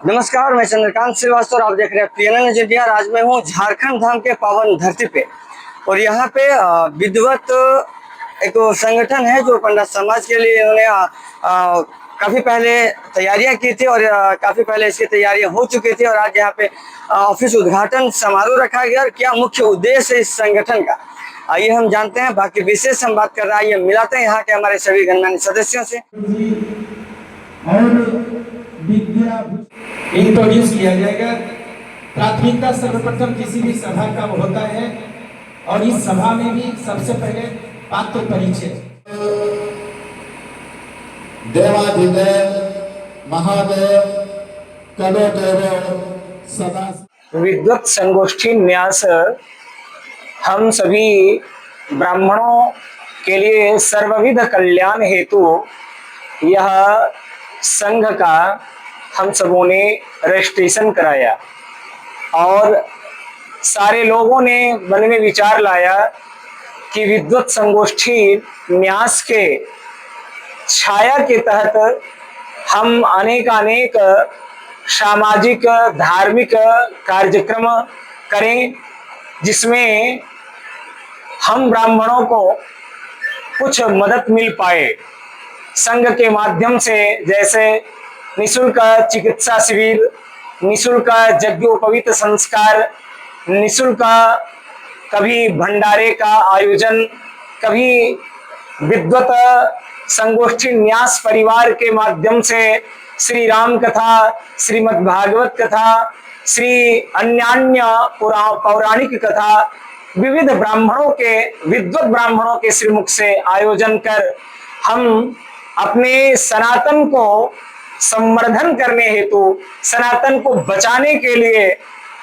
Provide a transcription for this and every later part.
नमस्कार, मैं चंद्रकांत श्रीवास्तव और आप देख रहे हैं PNN इंडिया। आज मैं हूँ झारखंड धाम के पावन धरती पे और यहाँ पे विद्वत एक संगठन है जो पंडित समाज के लिए इन्होंने काफ़ी पहले तैयारियां की थी और काफ़ी पहले इसकी तैयारियां हो चुकी थी और आज यहाँ पे ऑफिस उद्घाटन समारोह रखा गया। और क्या मुख्य उद्देश्य है इस संगठन का, आइए हम जानते हैं। बाकी विशेष हम बात कर रहे हैं, आइए मिलाते हैं यहाँ के हमारे सभी गणमान्य सदस्यों से। इंट्रोड्यूस किया जाएगा। प्राथमिकता सर्वप्रथम किसी भी सभा का होता है और इस सभा में भी सबसे पहले पात्र परिचय। देवाधिदेव महादेव कलो देव सदा। विद्वत संगोष्ठी न्यास हम सभी ब्राह्मणों के लिए सर्वविध कल्याण हेतु यह संघ का हम सबों ने रजिस्ट्रेशन कराया और सारे लोगों ने मन में विचार लाया कि विद्वत संगोष्ठी न्यास के छाया के तहत हम अनेक सामाजिक धार्मिक कार्यक्रम करें, जिसमें हम ब्राह्मणों को कुछ मदद मिल पाए संघ के माध्यम से। जैसे निःशुल्क चिकित्सा शिविर, निःशुल्क यज्ञोपवीत संस्कार, निःशुल्क कभी भंडारे का आयोजन, कभी विद्वत संगोष्ठी न्यास परिवार के माध्यम से श्री राम कथा, श्रीमद् भागवत कथा, श्री अन्यान्य पौराणिक कथा विविध ब्राह्मणों के विद्वत ब्राह्मणों के श्रीमुख से आयोजन कर हम अपने सनातन को संवर्धन करने हेतु, सनातन को बचाने के लिए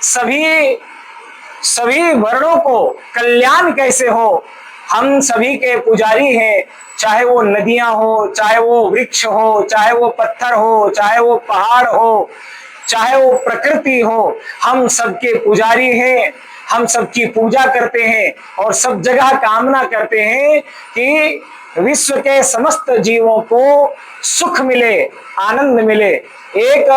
सभी वर्णों को कल्याण कैसे हो, हम सभी के पुजारी हैं। चाहे वो नदियां हो, चाहे वो वृक्ष हो, चाहे वो पत्थर हो, चाहे वो पहाड़ हो, चाहे वो प्रकृति हो, हम सबके पुजारी हैं। हम सबकी पूजा करते हैं और सब जगह कामना करते हैं कि विश्व के समस्त जीवों को सुख मिले, आनंद मिले। एक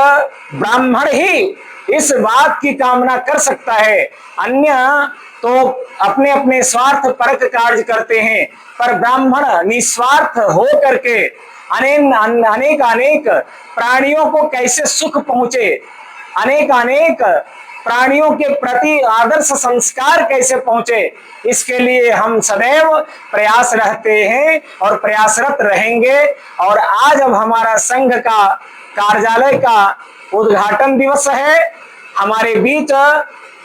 ब्राह्मण ही इस बात की कामना कर सकता है, अन्य तो अपने अपने स्वार्थ परक कार्य करते हैं, पर ब्राह्मण निस्वार्थ हो करके अनेक प्राणियों को कैसे सुख पहुंचे, अनेक प्राणियों के प्रति आदर्श संस्कार कैसे पहुंचे, इसके लिए हम सदैव प्रयास रहते हैं और प्रयासरत रहेंगे। और आज अब हमारा संघ का कार्यालय का उद्घाटन दिवस है। हमारे बीच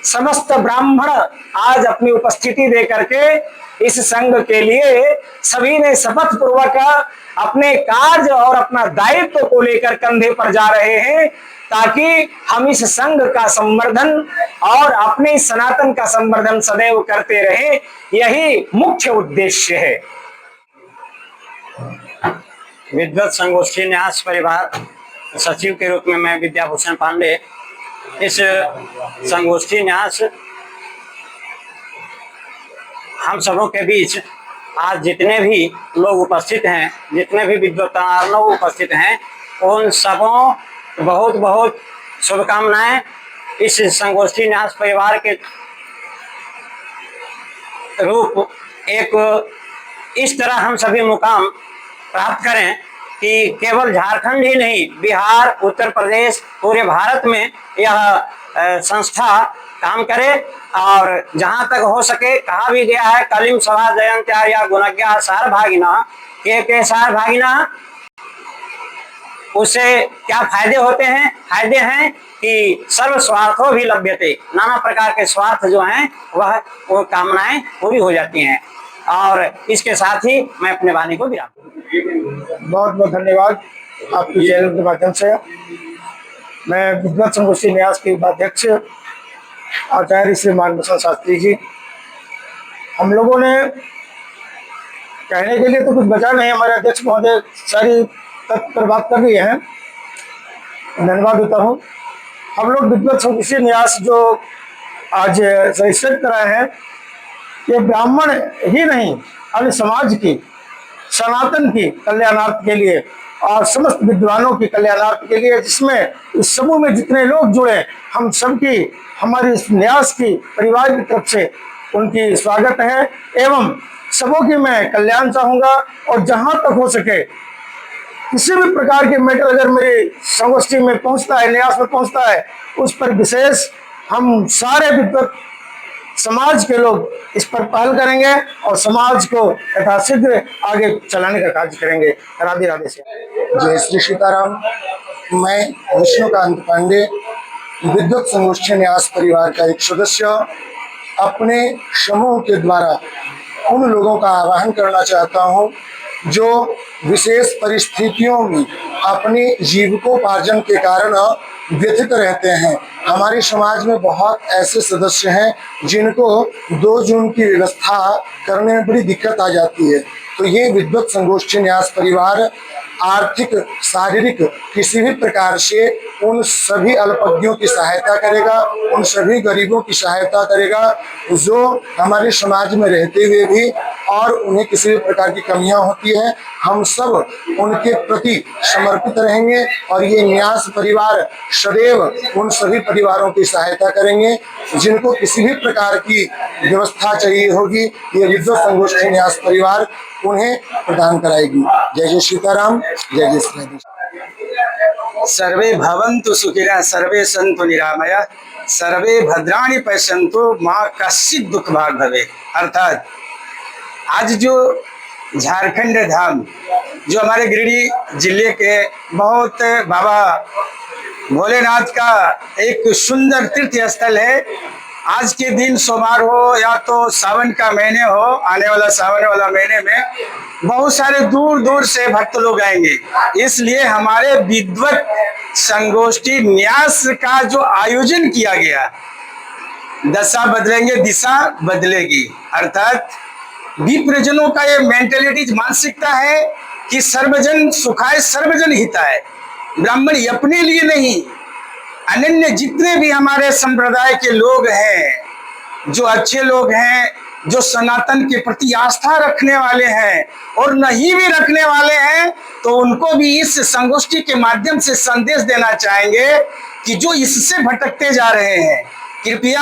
समस्त ब्राह्मण आज अपनी उपस्थिति दे करके इस संघ के लिए सभी ने शपथ पूर्वक अपने कार्य और अपना दायित्व को लेकर कंधे पर जा रहे हैं, ताकि हम इस संघ का संवर्धन और अपने सनातन का संवर्धन सदैव करते रहें। यही मुख्य उद्देश्य है। विद्वत संगोष्ठी न्यास परिवार सचिव के रूप में मैं विद्याभूषण पांडे इस संगोष्ठी न्यास हम सबों के बीच आज जितने भी लोग उपस्थित हैं, जितने भी विद्वत लोग उपस्थित हैं, उन सबों बहुत बहुत शुभकामनाएं। इस संगोष्ठी न्यास परिवार के रूप एक इस तरह हम सभी मुकाम प्राप्त करें कि केवल झारखंड ही नहीं, बिहार, उत्तर प्रदेश, पूरे भारत में यह संस्था काम करे। और जहाँ तक हो सके, कहा भी गया है, कलिम सभा जयंत्या या गुणज्ञा सार भागिना, के सार भागिना, उससे क्या फायदे होते हैं? फायदे हैं कि सर्व स्वार्थो भी लभ्यते, नाना प्रकार के स्वार्थ जो हैं वो कामनाएं पूरी हो जाती हैं। और इसके साथ ही मैं अपने वाणी को विराम। बहुत बहुत धन्यवाद आपके चैनल के माध्यम से। मैं विद्वत संगोष्ठी न्यास के उपाध्यक्ष आचार्य श्री मानभूषण शास्त्री जी। हम लोगों ने कहने के लिए तो कुछ बचा नहीं, हमारे अध्यक्ष महोदय सारी तथ्य पर बात कर रही हैं, धन्यवाद देता हूँ। हम लोग विद्वत संगोष्ठी न्यास जो आज रजिस्टर कराए हैं, ये ब्राह्मण ही नहीं, अन्य समाज की, सनातन की कल्याणार्थ के लिए और समस्त विद्वानों की कल्याणार्थ के लिए, जिसमें इस समूह में जितने लोग जुड़े, हम सबकी, हमारी इस न्यास की परिवार की तरफ से उनकी स्वागत है एवं सबों की मैं कल्याण चाहूंगा। और जहां तक हो सके किसी भी प्रकार के मैटर अगर मेरी संगोष्ठी में पहुंचता है, न्यास में पहुंचता है, उस पर विशेष हम सारे विद्वत समाज के लोग इस पर पहल करेंगे और समाज को यथाशीघ्र आगे चलाने का कार्य करेंगे। राधे राधे से जय श्री सीताराम। मैं विष्णुकांत पांडे, विद्वत संगोष्ठी न्यास परिवार का एक सदस्य, अपने समूह के द्वारा उन लोगों का आह्वान करना चाहता हूं जो विशेष परिस्थितियों में अपने जीविकोपार्जन के कारण व्यथित रहते हैं। हमारे समाज में बहुत ऐसे सदस्य हैं जिनको 2 जून की व्यवस्था करने में बड़ी दिक्कत आ जाती है। तो ये विद्वत संगोष्ठी न्यास परिवार आर्थिक, शारीरिक किसी भी प्रकार से उन सभी अल्पज्ञों की सहायता करेगा, उन सभी गरीबों की सहायता करेगा जो हमारे समाज में रहते हुए भी और उन्हें किसी भी प्रकार की कमियां होती है। हम सब उनके प्रति समर्पित रहेंगे और ये न्यास परिवार सदैव उन सभी परिवारों की सहायता करेंगे जिनको किसी भी प्रकार की व्यवस्था चाहिए होगी। ये विद्वत संगोष्ठी न्यास परिवार उन्हें प्रदान कराएगी। जय जय सीताराम, जय जय श्री राधे। सर्वे भवन्तु सुखिनः, सर्वे सन्तु निरामया, सर्वे भद्राणि पश्यन्तु, माँ कश्चित् दुख भाग भवे। अर्थात आज जो झारखंड धाम, जो हमारे गिरिडीह जिले के बहुत बाबा भोलेनाथ का एक सुंदर तीर्थ स्थल है, आज के दिन सोमवार हो या तो सावन का महीने हो, आने वाला सावन वाला महीने में बहुत सारे दूर दूर से भक्त लोग आएंगे। इसलिए हमारे विद्वत संगोष्ठी न्यास का जो आयोजन किया गया, दशा बदलेंगे दिशा बदलेगी, अर्थात विप्रजनों का ये मेंटेलिटी, मानसिकता है कि सर्वजन सुखाय सर्वजन हिताय। ब्राह्मण अपने लिए नहीं, अनन्य जितने भी हमारे संप्रदाय के लोग हैं, जो अच्छे लोग हैं, जो सनातन के प्रति आस्था रखने वाले हैं और नहीं भी रखने वाले हैं, तो उनको भी इस संगोष्ठी के माध्यम से संदेश देना चाहेंगे कि जो इससे भटकते जा रहे हैं, कृपया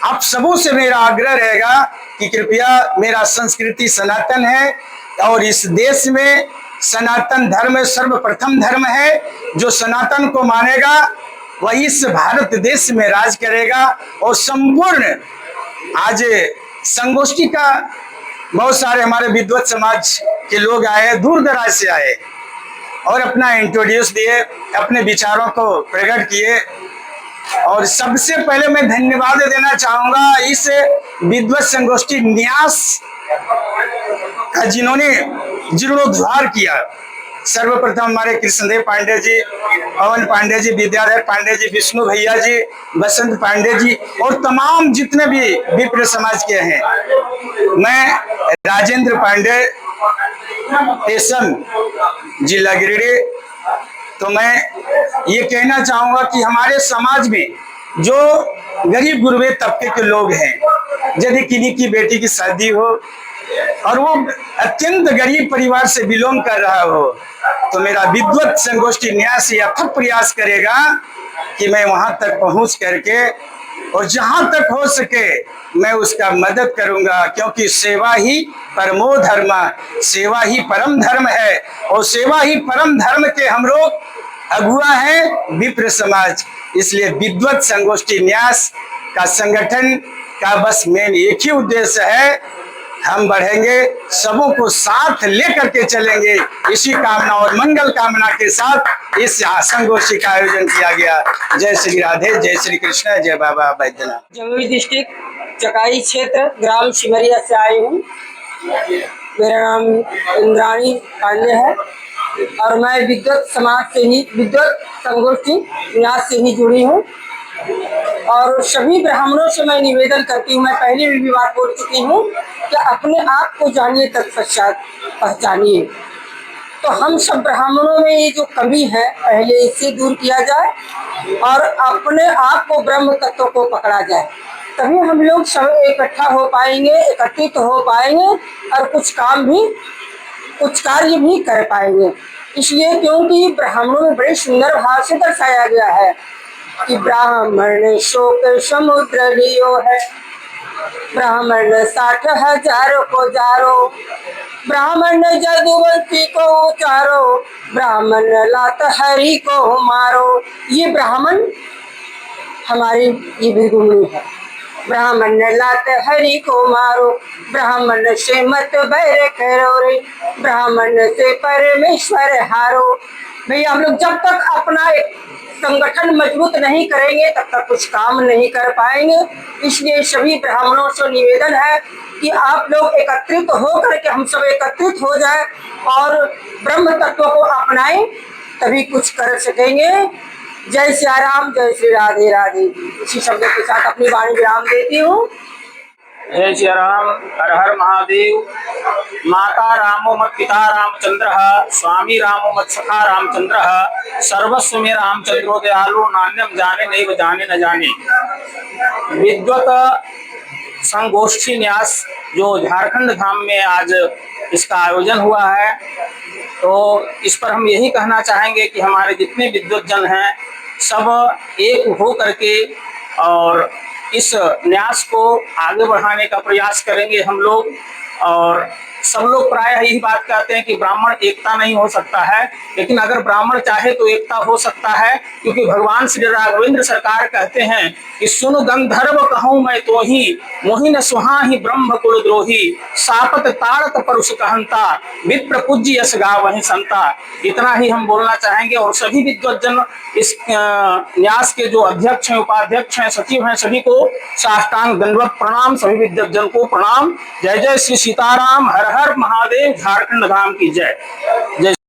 आप सबों से मेरा आग्रह रहेगा कि कृपया, मेरा संस्कृति सनातन है और इस देश में सनातन धर्म सर्वप्रथम धर्म है। जो सनातन को मानेगा वह इस भारत देश में राज करेगा। और संपूर्ण आज संगोष्ठी का बहुत सारे हमारे विद्वत समाज के लोग आए, दूर दराज से आए और अपना इंट्रोड्यूस दिए, अपने विचारों को प्रकट किए। और सबसे पहले मैं धन्यवाद देना चाहूंगा इस विद्वत संगोष्ठी न्यास का जिन्होंने जीर्णोद्धार किया। सर्वप्रथम हमारे कृष्णदेव पांडे जी, पवन पांडे जी, विद्याधर पांडे जी, विष्णु भैया जी, बसंत पांडे जी और तमाम जितने भी विप्र समाज के हैं। मैं राजेंद्र पांडे, टेसन, जिला गिरिडीह। तो मैं ये कहना चाहूंगा कि हमारे समाज में जो गरीब गुरबे तबके के लोग हैं, यदि किन्हीं की बेटी की शादी हो और वो अत्यंत गरीब परिवार से बिलोंग कर रहा हो, तो मेरा विद्वत संगोष्ठी न्यास अथक प्रयास करेगा कि मैं वहां तक पहुंच करके और जहां तक हो सके मैं उसका मदद करूंगा, क्योंकि सेवा ही परमो धर्म, सेवा ही परम धर्म है। और सेवा ही परम धर्म के हम लोग अगुआ हैं, विप्र समाज। इसलिए विद्वत संगोष्ठी न्यास का संगठन का बस मेन एक ही उद्देश्य है, हम बढ़ेंगे, सबों को साथ लेकर के चलेंगे। इसी कामना और मंगल कामना के साथ इस संगोष्ठी का आयोजन किया गया। जय श्री राधे, जय श्री कृष्ण, जय बाबा बैद्यनाथ। जमुई डिस्ट्रिक्ट चकाई क्षेत्र ग्राम सिमरिया से आई हूँ। मेरा नाम इंद्राणी पांडे है और मैं विद्वत समाज से ही, विद्वत संगोष्ठी न्यास से ही जुड़ी हूँ। और सभी ब्राह्मणों से मैं निवेदन करती हूँ, मैं पहले भी बात बोल चुकी हूँ कि अपने आप को जानिए तत्पश्चात पहचानिए। तो हम सब ब्राह्मणों में ये जो कमी है पहले इससे दूर किया जाए और अपने आप को ब्रह्म तत्व को पकड़ा जाए, तभी हम लोग सब इकट्ठा हो पाएंगे, एकत्रित हो पाएंगे और कुछ काम भी, कुछ कार्य भी कर पाएंगे। इसलिए क्योंकि ब्राह्मणों में बड़े सुंदर भाव से दर्शाया गया है कि ब्राह्मण शोक समुद्र लियो है, ब्राह्मण 60,000 को जारो, ब्राह्मण जदुवंती को उचारो, ब्राह्मण लात हरि को मारो। ये ब्राह्मण हमारी ये बिरगुमनी है। ब्राह्मण लात हरि को मारो, ब्राह्मण से मत बैर करो रे, ब्राह्मण से परमेश्वर हारो। भैया हम लोग जब तक अपना एक संगठन मजबूत नहीं करेंगे तब तक कुछ काम नहीं कर पाएंगे। इसलिए सभी ब्राह्मणों से निवेदन है कि आप लोग एकत्रित हो करके हम सब एकत्रित हो जाए और ब्रह्म तत्व को अपनाएं, तभी कुछ कर सकेंगे। जय सिया राम, जय श्री राधे राधे। इसी शब्द के साथ अपनी वाणी विराम देती हूँ। जय श्री राम, हर हर महादेव। माता रामो मत पिता रामचंद्र, स्वामी रामो मत सखा रामचंद्र, सर्वस्व में रामचंद्रो दयालु, नान्यम जाने नैव जाने न जाने। विद्वत संगोष्ठी न्यास जो झारखंड धाम में आज इसका आयोजन हुआ है, तो इस पर हम यही कहना चाहेंगे कि हमारे जितने विद्वत जन हैं सब एक हो करके और इस न्यास को आगे बढ़ाने का प्रयास करेंगे हम लोग। और सब लोग प्रायः यही बात कहते हैं कि ब्राह्मण एकता नहीं हो सकता है, लेकिन अगर ब्राह्मण चाहे तो एकता हो सकता है, क्योंकि भगवान श्री राघवेंद्र सरकार कहते हैं कि सुन गंधर्व कहूँ मैं तो ही, मोहिन सुहा ही ब्रह्म कुल द्रोही, सापत ताड़त परुष कहंता, विप्र पूज्य यश गावहि संता। इतना ही हम बोलना चाहेंगे। और सभी विद्वज्जन इस न्यास के जो अध्यक्ष हैं, उपाध्यक्ष हैं, सचिव हैं, सभी को साष्टांग दंडवत प्रणाम। सभी विद्वज्जन को प्रणाम। जय जय श्री सीताराम, हर हर महादेव। झारखंड धाम की जय। जय।